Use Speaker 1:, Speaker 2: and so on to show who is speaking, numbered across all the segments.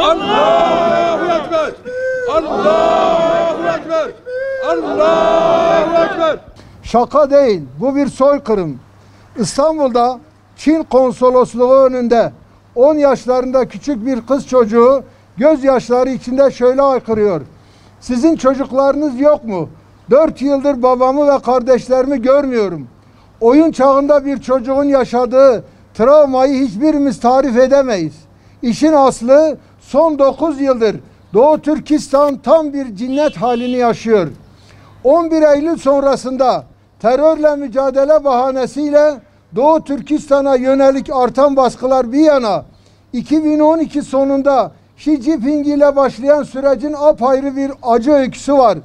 Speaker 1: Allahu Ekber! Allahu Ekber! Allahu Ekber!
Speaker 2: Şaka değil, bu bir soykırım. İstanbul'da Çin konsolosluğu önünde 10 yaşlarında küçük bir kız çocuğu gözyaşları içinde şöyle haykırıyor: sizin çocuklarınız yok mu? 4 yıldır babamı ve kardeşlerimi görmüyorum. Oyun çağında bir çocuğun yaşadığı travmayı hiçbirimiz tarif edemeyiz. İşin aslı, son 9 yıldır Doğu Türkistan tam bir cinnet halini yaşıyor. 11 Eylül sonrasında terörle mücadele bahanesiyle Doğu Türkistan'a yönelik artan baskılar bir yana, 2012 sonunda Xi Jinping ile başlayan sürecin apayrı bir acı öyküsü var.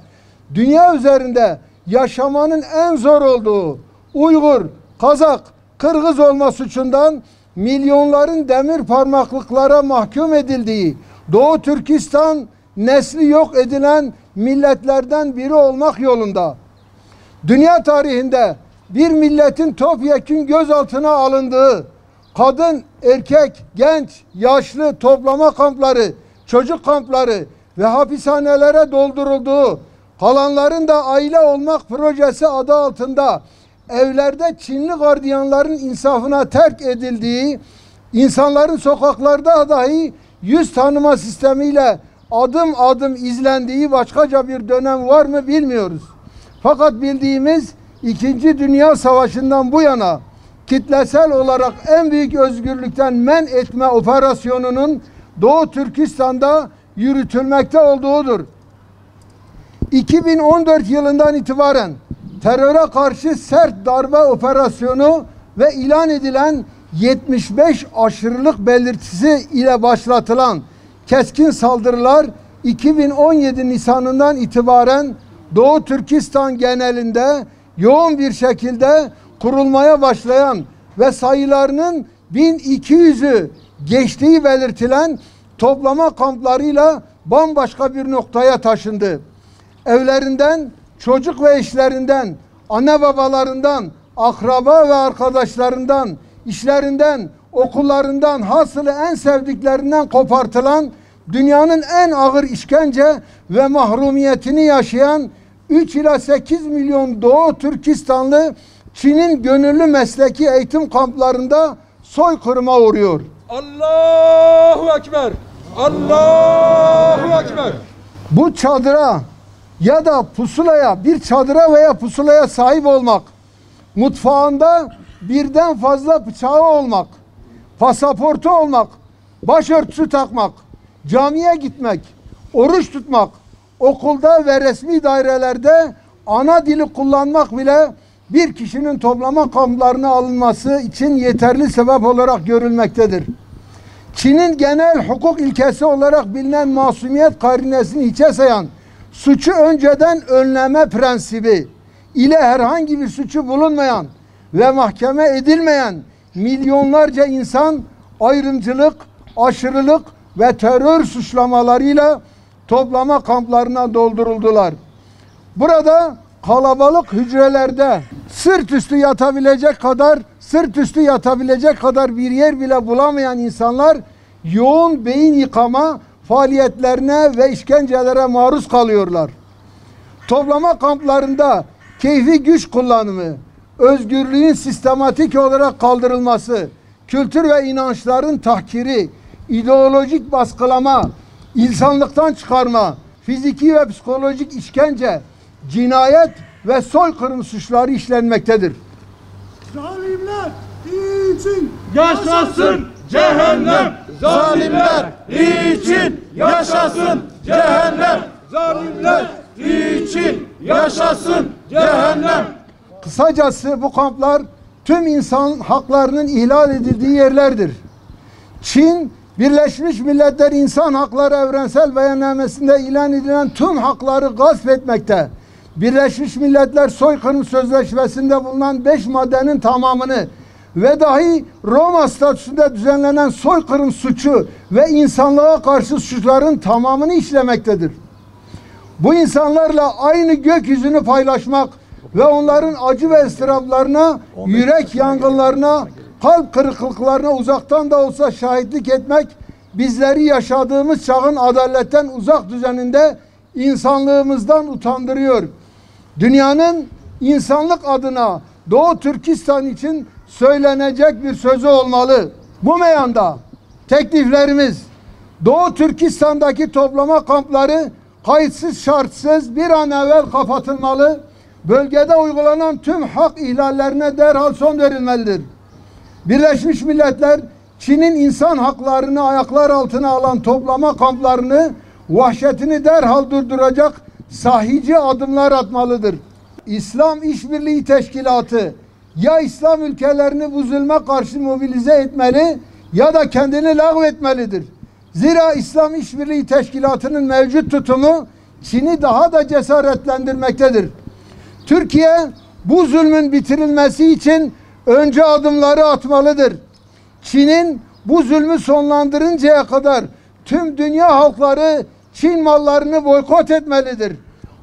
Speaker 2: Dünya üzerinde yaşamanın en zor olduğu Uygur, Kazak, Kırgız olma suçundan milyonların demir parmaklıklara mahkum edildiği Doğu Türkistan nesli yok edilen milletlerden biri olmak yolunda. Dünya tarihinde bir milletin topyekün gözaltına alındığı, kadın, erkek, genç, yaşlı toplama kampları, çocuk kampları ve hapishanelere doldurulduğu, kalanların da aile olmak projesi adı altında evlerde Çinli gardiyanların insafına terk edildiği, insanların sokaklarda dahi yüz tanıma sistemiyle adım adım izlendiği başkaca bir dönem var mı bilmiyoruz. Fakat bildiğimiz 2. Dünya Savaşı'ndan bu yana kitlesel olarak en büyük özgürlükten men etme operasyonunun Doğu Türkistan'da yürütülmekte olduğudur. 2014 yılından itibaren teröre karşı sert darbe operasyonu ve ilan edilen 75 aşırılık belirtisi ile başlatılan keskin saldırılar 2017 Nisan'ından itibaren Doğu Türkistan genelinde yoğun bir şekilde kurulmaya başlayan ve sayılarının 1200'ü geçtiği belirtilen toplama kamplarıyla bambaşka bir noktaya taşındı. Evlerinden, çocuk ve eşlerinden, anne babalarından, akraba ve arkadaşlarından, işlerinden, okullarından, hasılı en sevdiklerinden kopartılan, dünyanın en ağır işkence ve mahrumiyetini yaşayan 3 ila 8 milyon Doğu Türkistanlı Çin'in gönüllü mesleki eğitim kamplarında soykırıma uğruyor.
Speaker 1: Allahu Ekber! Allahu Ekber!
Speaker 2: Bu çadıra ya da pusulaya, bir çadıra veya pusulaya sahip olmak, mutfağında birden fazla bıçağı olmak, pasaportu olmak, başörtüsü takmak, camiye gitmek, oruç tutmak, okulda ve resmi dairelerde ana dili kullanmak bile bir kişinin toplama kamplarına alınması için yeterli sebep olarak görülmektedir. Çin'in genel hukuk ilkesi olarak bilinen masumiyet karinesini hiçe sayan suçu önceden önleme prensibi ile herhangi bir suçu bulunmayan ve mahkeme edilmeyen milyonlarca insan ayrımcılık, aşırılık ve terör suçlamalarıyla toplama kamplarına dolduruldular. Burada kalabalık hücrelerde sırt üstü yatabilecek kadar bir yer bile bulamayan insanlar yoğun beyin yıkama faaliyetlerine ve işkencelere maruz kalıyorlar. Toplama kamplarında keyfi güç kullanımı, özgürlüğün sistematik olarak kaldırılması, kültür ve inançların tahkiri, ideolojik baskılama, insanlıktan çıkarma, fiziki ve psikolojik işkence, cinayet ve soykırım suçları işlenmektedir.
Speaker 3: Zalimler için
Speaker 1: Yaşasın cehennem!
Speaker 3: Zalimler için yaşasın cehennem.
Speaker 1: Zalimler
Speaker 3: için yaşasın cehennem.
Speaker 2: Kısacası bu kamplar tüm insan haklarının ihlal edildiği yerlerdir. Çin, Birleşmiş Milletler İnsan Hakları Evrensel Beyannamesi'nde ilan edilen tüm hakları gasp etmekte. Birleşmiş Milletler Soykırım Sözleşmesi'nde bulunan 5 maddenin tamamını ve dahi Roma statüsünde düzenlenen soykırım suçu ve insanlığa karşı suçların tamamını işlemektedir. Bu insanlarla aynı gökyüzünü paylaşmak ve onların acı ve ıstıraplarına, yürek yangınlarına, kalp kırıklıklarına uzaktan da olsa şahitlik etmek bizleri yaşadığımız çağın adaletten uzak düzeninde insanlığımızdan utandırıyor. Dünyanın insanlık adına Doğu Türkistan için söylenecek bir sözü olmalı. Bu meyanda tekliflerimiz Doğu Türkistan'daki toplama kampları kayıtsız şartsız bir an evvel kapatılmalı. Bölgede uygulanan tüm hak ihlallerine derhal son verilmelidir. Birleşmiş Milletler Çin'in insan haklarını ayaklar altına alan toplama kamplarını vahşetini derhal durduracak sahici adımlar atmalıdır. İslam İşbirliği Teşkilatı ya İslam ülkelerini bu zulme karşı mobilize etmeli ya da kendini lağvetmelidir. Zira İslam İşbirliği Teşkilatı'nın mevcut tutumu Çin'i daha da cesaretlendirmektedir. Türkiye bu zulmün bitirilmesi için önce adımları atmalıdır. Çin'in bu zulmü sonlandırıncaya kadar tüm dünya halkları Çin mallarını boykot etmelidir.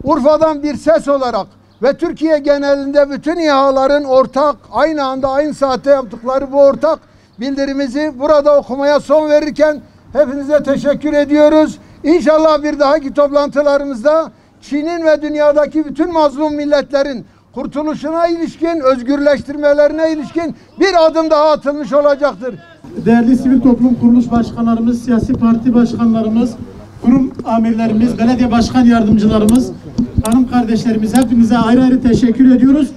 Speaker 2: Urfa'dan bir ses olarak ve Türkiye genelinde bütün İHA'ların ortak, aynı anda aynı saatte yaptıkları bu ortak bildirimizi burada okumaya son verirken hepinize teşekkür ediyoruz. İnşallah bir dahaki toplantılarımızda Çin'in ve dünyadaki bütün mazlum milletlerin kurtuluşuna ilişkin, özgürleştirmelerine ilişkin bir adım daha atılmış olacaktır.
Speaker 4: Değerli sivil toplum kuruluş başkanlarımız, siyasi parti başkanlarımız, kurum amirlerimiz, belediye başkan yardımcılarımız, hanım kardeşlerimiz hepinize ayrı ayrı teşekkür ediyoruz.